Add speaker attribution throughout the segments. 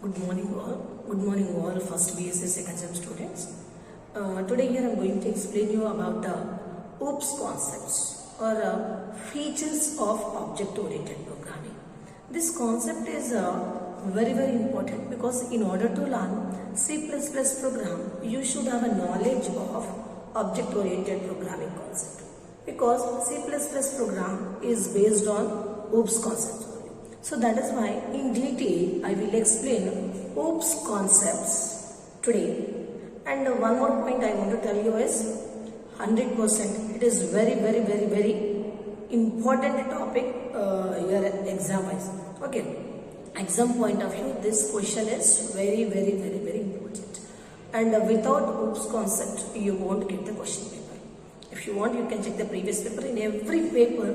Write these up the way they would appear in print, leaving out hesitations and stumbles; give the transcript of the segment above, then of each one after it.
Speaker 1: Good morning all. Good morning all first BSc second sem students. Today here I am going to explain you about the OOPS concepts or features of object oriented programming. This concept is very important because in order to learn C++ program you should have a knowledge of object oriented programming concept because C++ program is based on OOPS concept. So that is why in detail I will explain OOPS concepts today. And one more point I want to tell you is 100% it is very important topic your exam wise. Okay, exam point of view this question is very important. And without OOPS concept you won't get the question paper. If you want you can check the previous paper. In every paper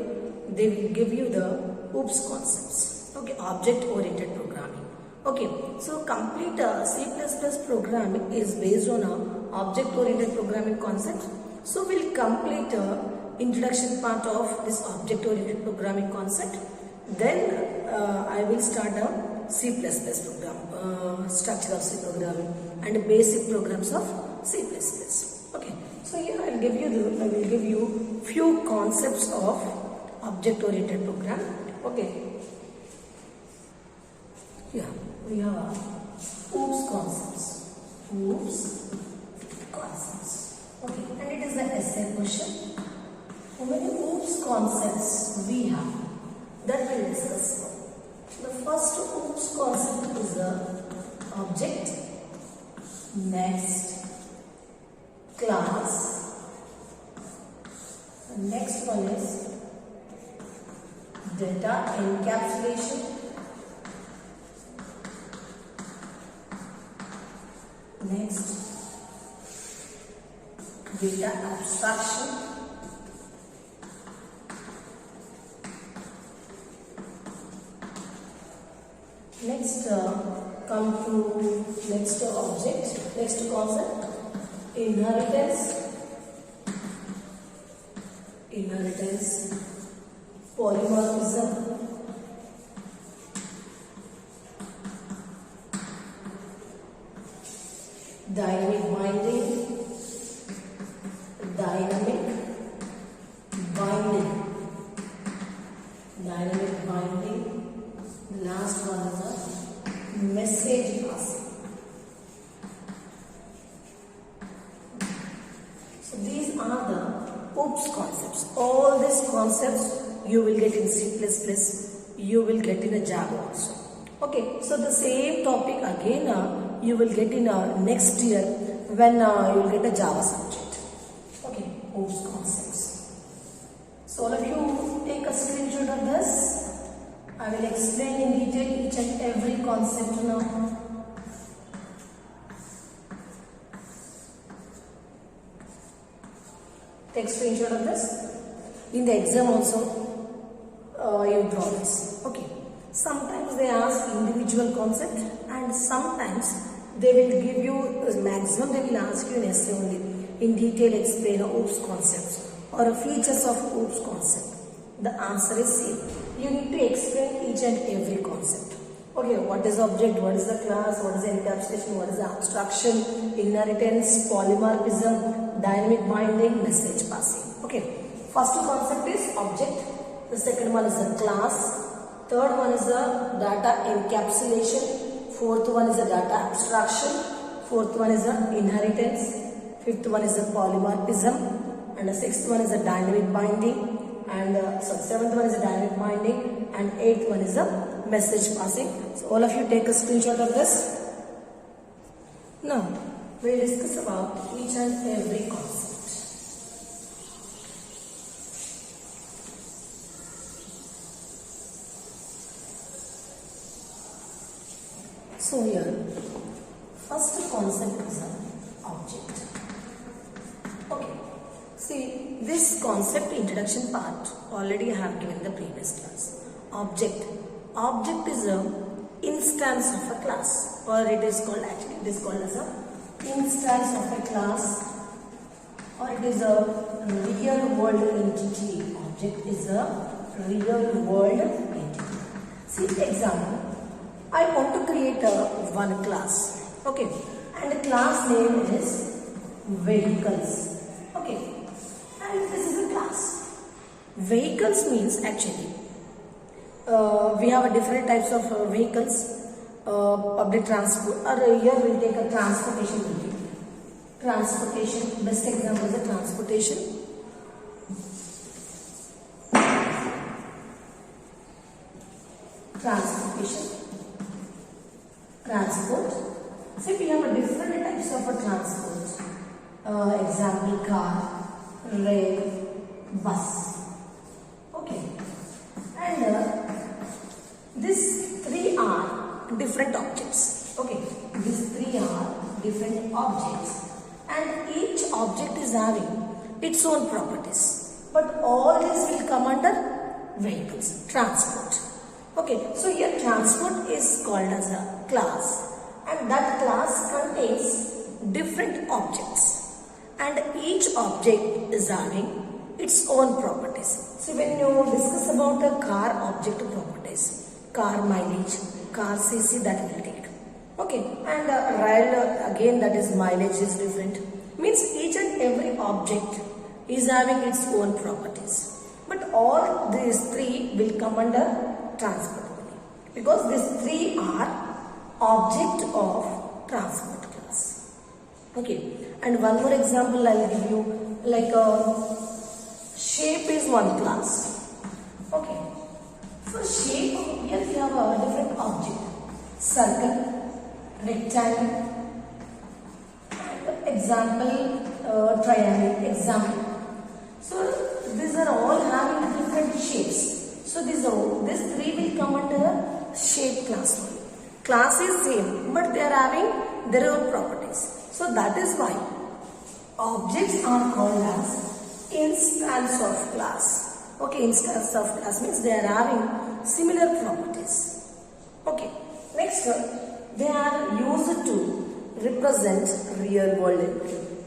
Speaker 1: they will give you the OOPS concepts. Okay, object oriented programming. Okay, so complete C++ programming is based on a object oriented programming concept. So we'll complete introduction part of this object oriented programming concept. Then I will start a C++ program, structure of C programming and basic programs of C++. Okay, so here I will give you few concepts of object oriented program. Okay. Yeah, we have OOPS concepts. OOPS concepts. Okay, and it is the essay question. How many OOPS concepts we have? That we'll discuss. The first OOPS concept is the object, next class, the next one is data encapsulation. Next, data abstraction. Next, come to next object, next concept, inheritance, polymorphism, dynamic binding, the last one is a message passing. So these are the OOPS concepts. All these concepts you will get in C++, you will get in a Java also. Okay, so the same topic again you will get in next year when you will get a Java subject. Okay, OOPS concepts. So all of you take a screenshot of this. I will explain in detail each and every concept now. Take screenshot of this. In the exam also you draw this. Okay. Sometimes they ask individual concept and sometimes they will give you maximum they will ask you in essay only in detail explain OOPS concepts or features of OOPS concept. The answer is same. You need to explain each and every concept. Okay, what is object, what is the class, what is the encapsulation, what is the abstraction, inheritance, polymorphism, dynamic binding, message passing. Okay, first concept is object, the second one is the class, third one is the data encapsulation, fourth one is the data abstraction, fourth one is the inheritance, fifth one is the polymorphism, and the sixth one is the dynamic binding, and seventh one is the dynamic binding, and eighth one is the message passing. So all of you take a screenshot of this. Now we will discuss about each and every concept. So here, first concept is an object. Okay. See, this concept introduction part already I have given the previous class. Object. Object is a instance of a class, or it is called as a instance of a class, or it is a real world entity. Object is a real world entity. See example. I want to create one class. Okay, and the class name is vehicles. Okay, and this is a class. Vehicles means actually we have a different types of vehicles. Public transport, or here we'll take a transportation. Transportation, best example is a transportation. Transport. So we have a different types of a transport. Example, car, rail, bus. Okay, and these three are different objects. Okay, these three are different objects, and each object is having its own properties. But all these will come under vehicles, transport. Okay, so here transport is called as a class, and that class contains different objects, and each object is having its own properties. So when you discuss about a car object properties, car mileage, car cc, that will take. Okay, and rail, again, that is mileage is different. Means each and every object is having its own properties. But all these three will come under transport only, because these three are object of transport class. Okay, and one more example I will give you, like shape is one class. Okay, for shape, here we have a different object: circle, rectangle, example, triangle, example. So these are all having different shapes. So these three will come under shape class only. Class is same, but they are having their own properties. So that is why objects are called as instance of class. Okay, instance of class means they are having similar properties. Okay, next they are used to represent real world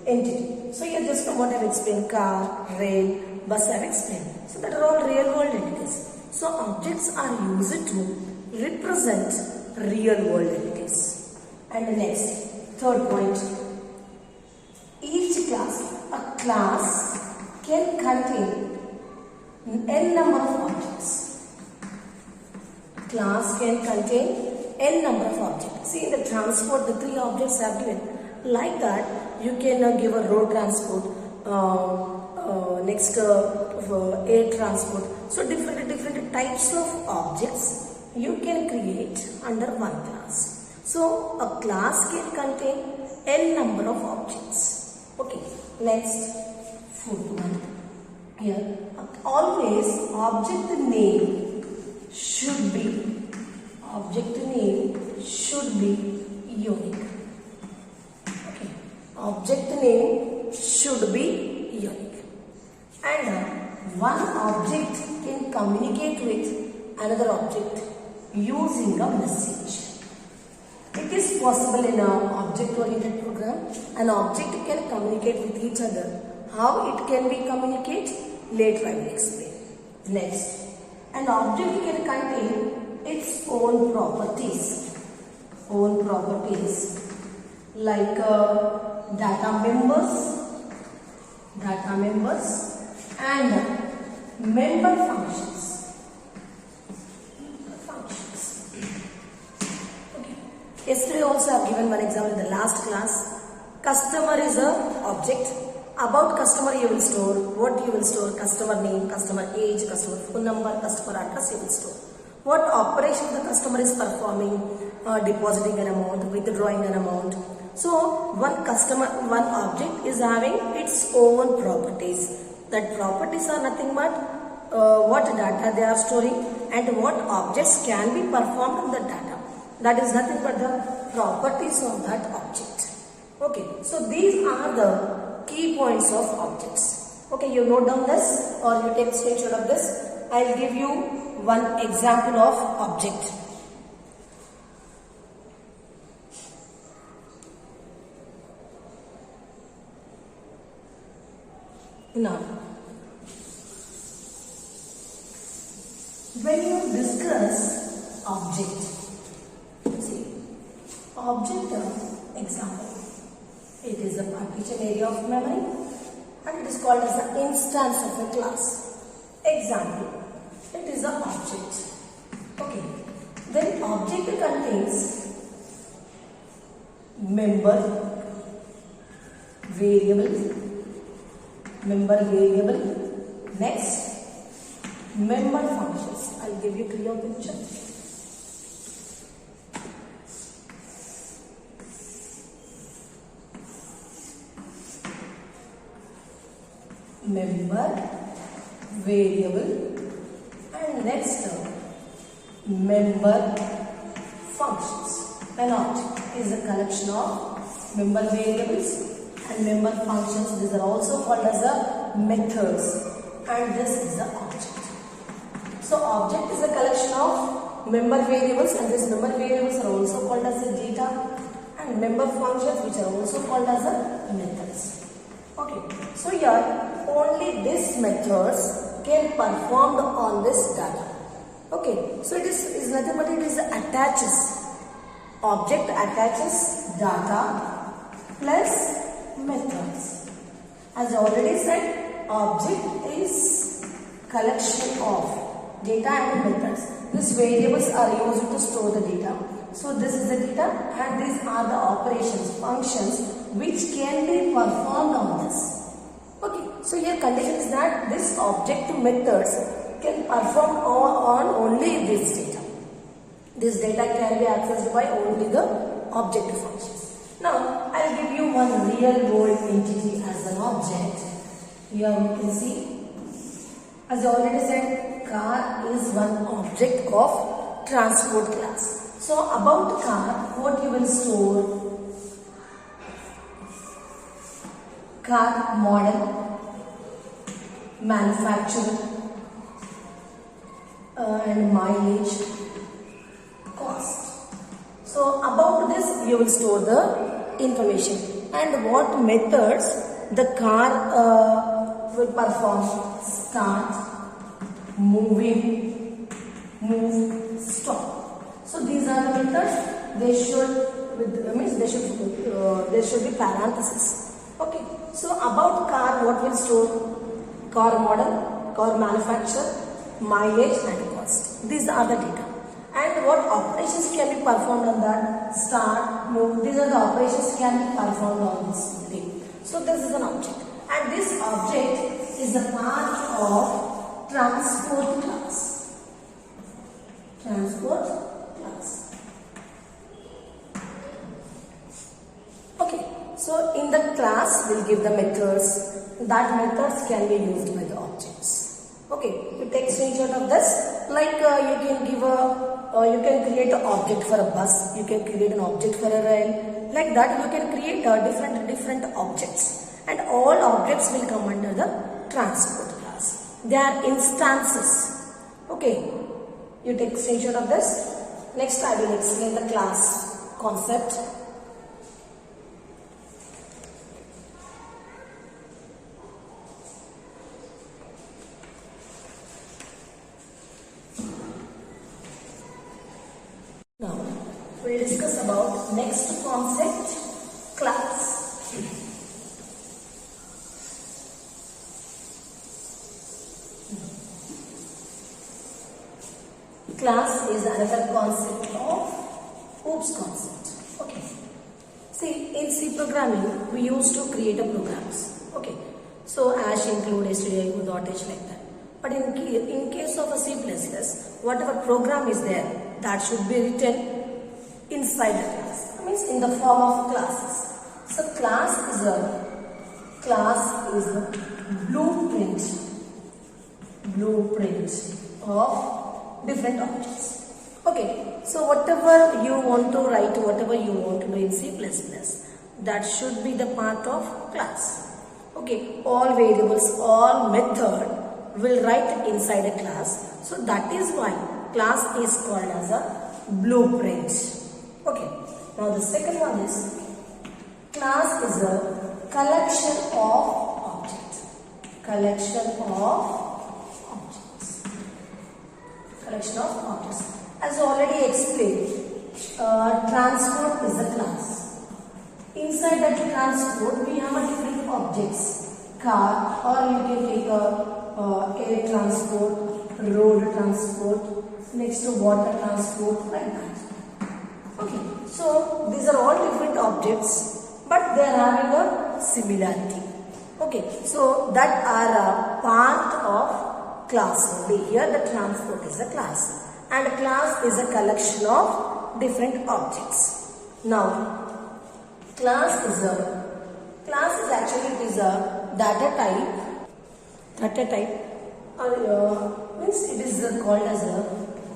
Speaker 1: entity. So here just what I have explained, car, rail, bus I have explained. So that are all real world entities. So objects are used to represent real world entities. And the next, third point, each class, a class can contain n number of objects. Class can contain n number of objects. See, in the transport, the three objects have given. Like that, you can give a road transport, next air transport. So different types of objects you can create under one class. So a class can contain n number of objects. Okay, next, fourth one. Here, always object name should be unique. Okay, object name should be unique. And one object can communicate with another object using a message. It is possible in an object-oriented program. An object can communicate with each other. How it can be communicated? Later I will explain. Next, an object can contain its own properties. Like data members and member functions. Okay. Yesterday also I have given one example in the last class. Customer is a object. About customer you will store what you will store: customer name, customer age, customer phone number, customer address you will store. What operation the customer is performing, depositing an amount, withdrawing an amount. So one object is having its own properties. That properties are nothing but what data they are storing and what objects can be performed on the data. That is nothing but the properties of that object. Okay, so these are the key points of objects. Okay, you note down this or you take screenshot of this. I will give you one example of object. Now, when you discuss object, Object example. It is a partition area of memory and it is called as the instance of a class. Example. It is an object. Okay. Then object contains member variable. Next, member functions. I'll give you clear picture. Member variable and next member functions. An object is a collection of member variables and member functions. These are also called as the methods, and this is the object. So object is a collection of member variables, and these member variables are also called as the data, and member functions which are also called as the methods. Okay, so here only these methods can performed on this data. Okay, so it is nothing but it is attaches. Object attaches data plus methods. As I already said, object is collection of data and methods. These variables are used to store the data. So this is the data and these are the operations, functions which can be performed on this. Okay, so here condition is that this object methods can perform on only this data. This data can be accessed by only the object functions. Now, I will give you one real world entity as an object. Here we can see, as I already said, car is one object of transport class. So, about car, what you will store? Car model, manufacturer, and mileage, cost. So about this you will store the information and what methods the car will perform: start, moving, move, stop. So these are the methods. They should there should be parentheses. Okay. So about car, what will store? Car model, car manufacturer, mileage and cost. These are the data. And what operations can be performed on that? Start, move. These are the operations can be performed on this thing. So this is an object. And this object is a part of transport class. Transport class. Okay. So in the class we'll give the methods. That methods can be used by the objects. Okay, you take screenshot of this. Like you can give you can create an object for a bus. You can create an object for a rail. Like that, you can create different objects, and all objects will come under the transport class. They are instances. Okay, you take screenshot of this. Next, I will explain the class concept. Now, we will discuss about next concept, class. Class is another concept of OOPS concept. Okay. See, in C programming, we used to create a programs. Okay. So, ash include, stdio, dot h like that. But in case of a C++, whatever program is there, that should be written inside the class. That means in the form of classes. So class is a blueprint of different objects. Okay. So whatever you want to write, whatever you want to do in C++, that should be the part of class. Okay. All variables, all method will write inside a class. So that is why class is called as a blueprint. Okay. Now the second one is class is a collection of objects. Collection of objects. As already explained, transport is a class. Inside that transport, we have a different objects. Car, or you can take air transport, road transport, next to water transport, like that. Okay, so these are all different objects, but they are having a similarity. Okay, so that are a part of class only. Here the transport is a class, and a class is a collection of different objects. Now, class is actually it is a data type, or means it is called as a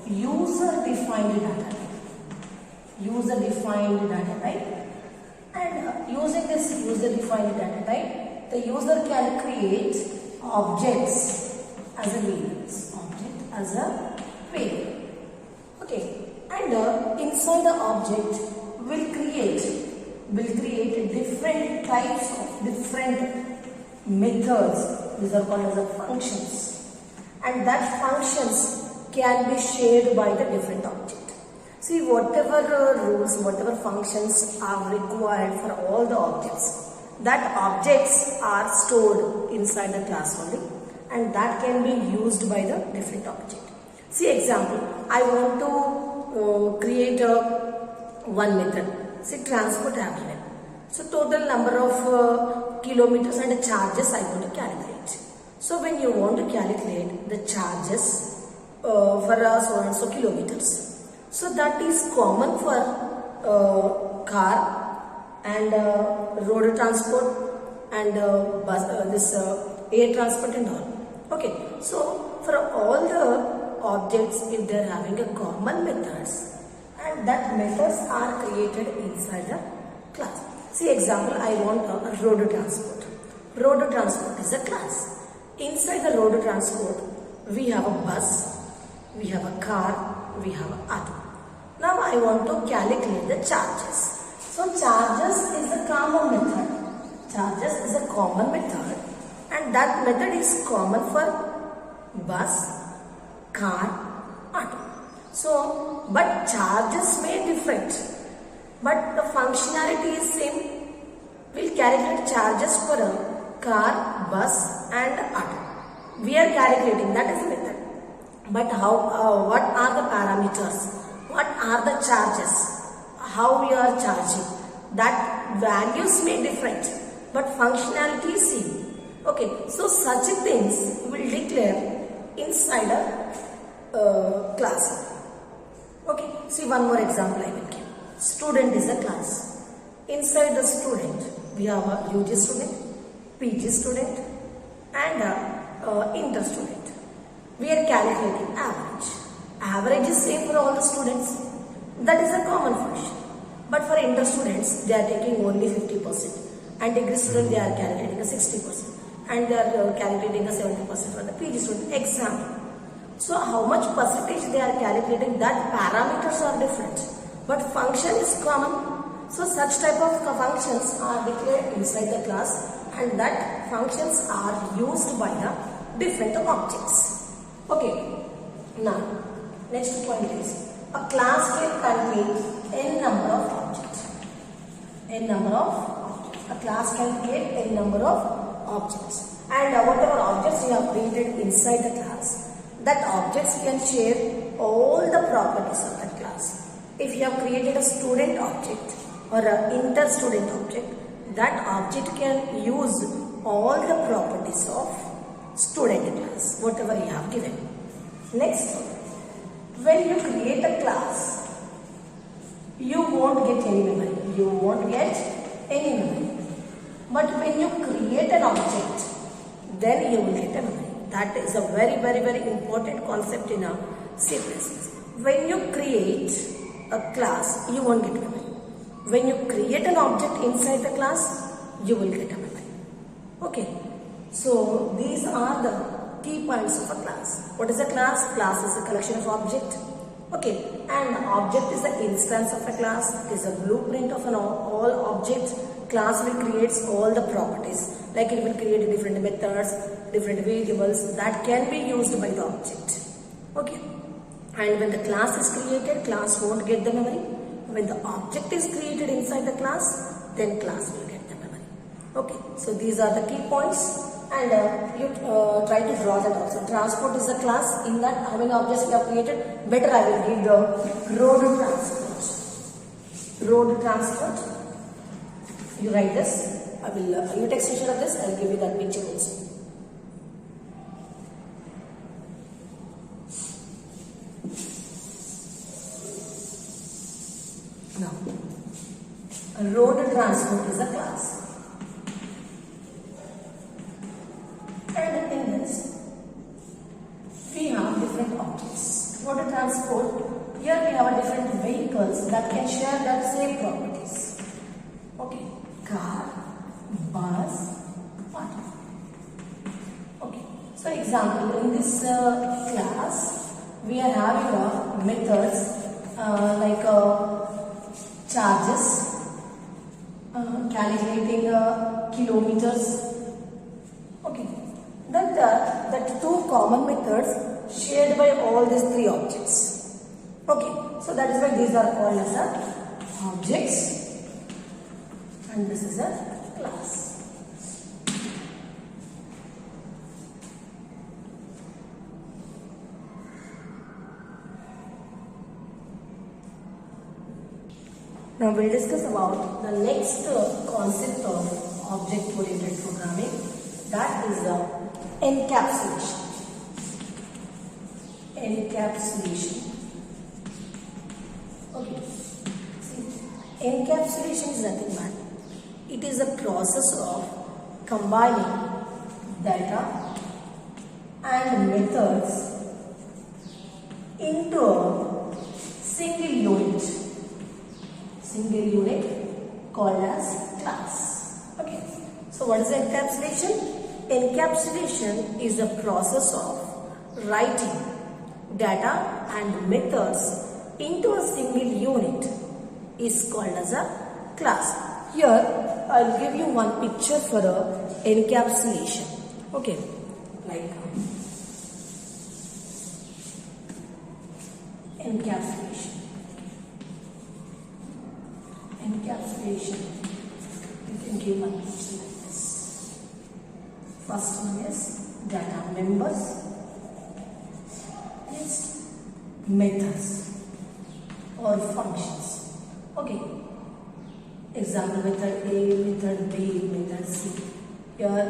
Speaker 1: user-defined data type. User-defined data type, and using this user-defined data type, the user can create objects as a variables. Okay, and inside the object will create different types of different methods. These are called as a functions, and that functions can be shared by the different object. See, whatever rules, whatever functions are required for all the objects, that objects are stored inside the class only, and that can be used by the different object. See example, I want to create one method, say transport avenue. So total number of kilometers and charges I want to calculate. So when you want to calculate the charges for so and so kilometers, so that is common for car and road transport and bus, air transport and all. Okay, so for all the objects, if they are having a common methods, and that methods are created inside the class. See example, I want a road transport. Road transport is a class. Inside the road transport, we have a bus, we have a car, we have an auto. Now I want to calculate the charges. So charges is a common method. Charges is a common method, and that method is common for bus, car, auto. So, but charges may different, but the functionality is same. We'll calculate charges for a car, bus and auto. We are calculating, that is the method. But how? What are the parameters? What are the charges? How we are charging? That values may different, but functionality is same. Okay, so such things will declare inside a class. Okay, see one more example I will give. Student is a class. Inside the student, we have a UG student, PG student and inter student. We are calculating average. Average is same for all the students. That is a common function. But for inter students, they are taking only 50%. And degree student, they are calculating a 60%. And they are calculating a 70% for the PG student. Example. So how much percentage they are calculating, that parameters are different. But function is common. So such type of functions are declared inside the class, and that functions are used by the different objects. Okay. Now, next point is, a class can contain n number of objects. N number of objects. A class can create n number of objects. And whatever objects you have created inside the class, that objects can share all the properties of that class. If you have created a student object or an inter-student object, that object can use all the properties of student class, whatever you have given. Next, when you create a class, you won't get any memory. You won't get any memory. But when you create an object, then you will get a memory. That is a very, very, very important concept in a C++. When you create a class, you won't get memory. When you create an object inside the class, you will get a memory. Okay. So these are the key points of a class. What is a class? Class is a collection of objects. Okay. And object is the instance of a class. It is a blueprint of all objects. Class will create all the properties. Like it will create different methods, different variables that can be used by the object. Okay. And when the class is created, class won't get the memory. when the object is created inside the class, then class will get the memory. Okay, so these are the key points, and you try to draw that also. Transport is a class. In that, how many objects we have created? Better I will give the road transport. Road transport. You write this. I will. You take screenshot of this. I will give you that picture also. Now, road transport is a class. And in this, we have different objects. Road transport, here we have different vehicles that can share the same properties. Okay, car, bus, auto. Okay, so example, in this class, we are having methods like charges, calculating kilometers. Okay, that two common methods shared by all these three objects. Okay, so that is why these are called as objects, and this is a class. Now we'll discuss about the next concept of object-oriented programming, that is encapsulation. Encapsulation. Okay. See, encapsulation is nothing but it is a process of combining data and methods into a single unit called as class. Okay, so what is encapsulation? Encapsulation is the process of writing data and methods into a single unit is called as a class. Here I will give you one picture for a encapsulation. Okay, like encapsulation. Encapsulation, you can give one picture like this. First one is data members, next methods or functions. Okay, example method A, method B, method C. Here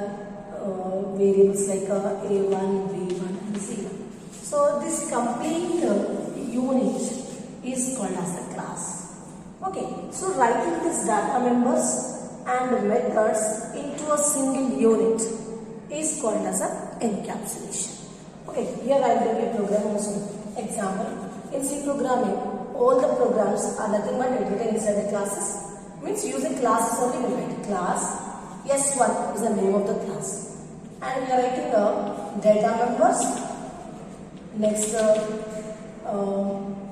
Speaker 1: variables like A1, B1 and C1. So this complete unit is called as a class. Okay, so writing this data members and methods into a single unit is called as a encapsulation. Okay, here I will give you a program also. Example, in C programming, all the programs are nothing but written inside the classes. Means using classes only we write. Class S1 is the name of the class. And we are writing the data members, next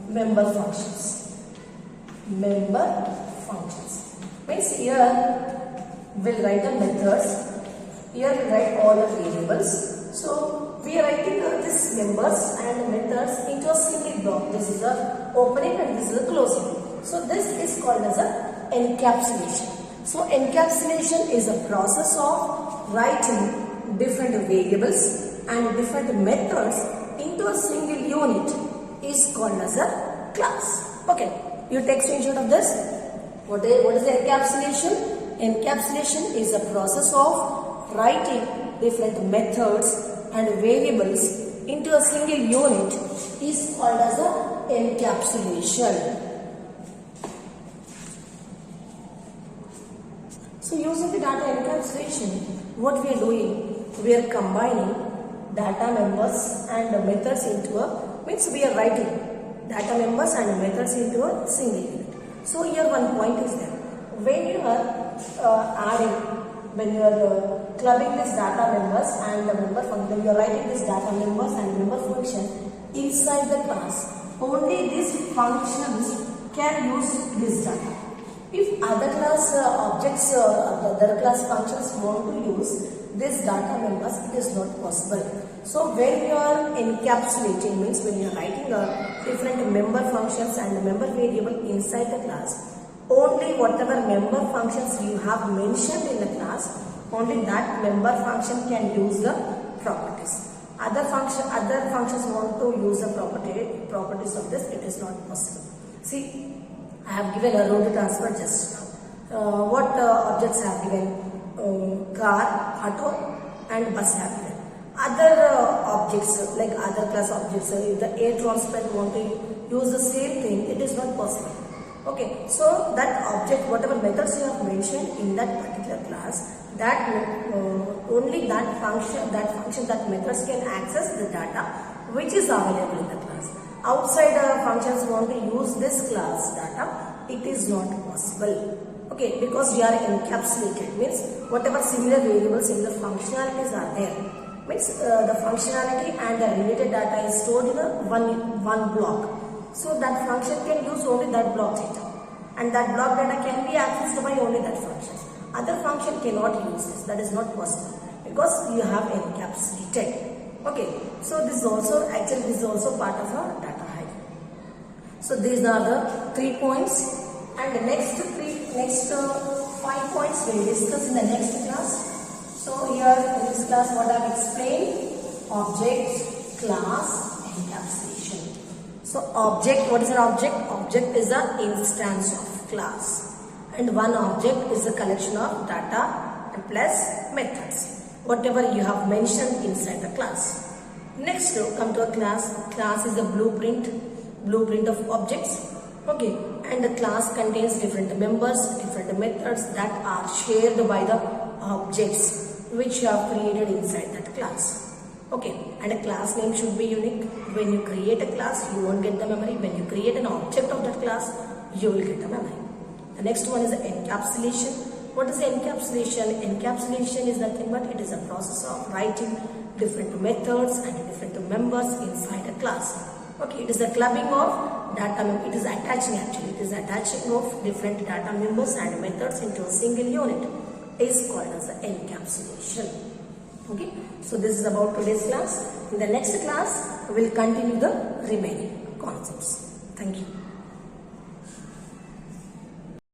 Speaker 1: member functions. Member functions means here we'll write the methods, here we write all the variables. So we are writing these members and methods into a single block. This is the opening and this is the closing. So this is called as a encapsulation. So encapsulation is a process of writing different variables and different methods into a single unit is called as a class. Okay. You take screenshot of this. What is the encapsulation? Encapsulation is a process of writing different methods and variables into a single unit is called as a encapsulation. So using the data encapsulation, what we are doing? We are combining data members and methods into a, means we are writing data members and methods into a single unit. So here one point is there. When you are when you are clubbing this data members and the member function, when you are writing this data members and member function inside the class, only these functions can use this data. If other class objects or other class functions want to use this data members, it is not possible. So when you are encapsulating means when you are writing a different member functions and the member variable inside the class, only whatever member functions you have mentioned in the class, only that member function can use the properties. Other functions want to use the properties of this, it is not possible. See, I have given a road transfer just now. What objects I have given? Car, auto and bus have given. Other objects like other class objects, if the air transport want to use the same thing, it is not possible. Okay, so that object, whatever methods you have mentioned in that particular class, that only that function, that methods can access the data which is available in the class. Outside functions want to use this class data, it is not possible. Okay, because we are encapsulated, means whatever similar variables, similar functionalities are there, means the functionality and the related data is stored in a one block. So that function can use only that block data, and that block data can be accessed by only that function. Other function cannot use this, that is not possible because you have encapsulated. Okay, so this is also part of our data hiding. So these are the 3 points, and the next 5 points we will discuss in the next class. So here in this class what I have explained: object, class, encapsulation. So object, what is an object? Object is an instance of class, and one object is a collection of data and plus methods, whatever you have mentioned inside the class. Next, come to a class. Class is a blueprint of objects. Okay, and the class contains different members, different methods that are shared by the objects which you have created inside that class. Okay, and a class name should be unique. When you create a class, you won't get the memory. When you create an object of that class, you will get the memory. The next one is the encapsulation. What is encapsulation? Encapsulation is nothing but it is a process of writing different methods and different members inside a class. Okay, it is the clubbing of data, it is attaching of different data members and methods into a single unit is called as the encapsulation. Okay, so this is about today's class. In the next class, we will continue the remaining concepts. Thank you.